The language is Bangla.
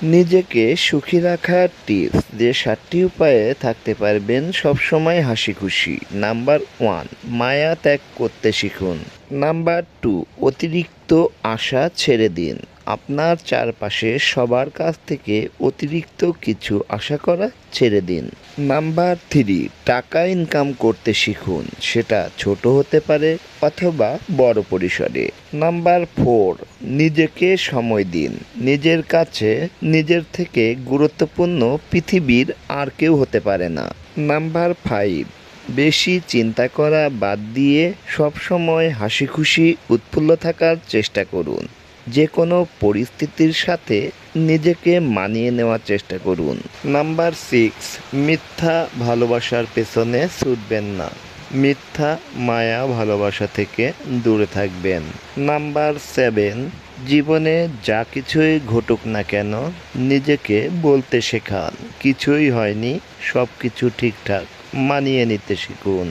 নিজেকে সুখী রাখার টিপস যে ৭টি উপায়ে থাকতে পারবেন সবসময় হাসি খুশি। নাম্বার 1, মায়া ত্যাগ করতে শিখুন। নাম্বার 2, অতিরিক্ত আশা ছেড়ে দিন। আপনার চারপাশে সবার কাছ থেকে অতিরিক্ত কিছু আশা করা ছেড়ে দিন। নাম্বার 3, টাকা ইনকাম করতে শিখুন, সেটা ছোট হতে পারে অথবা বড় পরিসরে। নাম্বার 4, নিজেকে সময় দিন। নিজের কাছে নিজের থেকে গুরুত্বপূর্ণ পৃথিবীর আর কেউ হতে পারে না। নাম্বার 5, বেশি চিন্তা করা বাদ দিয়ে সবসময় হাসি খুশি উৎফুল্ল থাকার চেষ্টা করুন। যে কোনো পরিস্থিতির সাথে নিজেকে মানিয়ে নেওয়ার চেষ্টা করুন। নাম্বার 6, মিথ্যা ভালোবাসার পেছনে ছুটবেন না। মিথ্যা মায়া ভালোবাসা থেকে দূরে থাকবেন। নাম্বার 7, জীবনে যা কিছুই ঘটুক না কেন নিজেকে বলতে শেখান, কিছুই হয়নি, সব কিছু ঠিকঠাক, মানিয়ে নিতে শিখুন।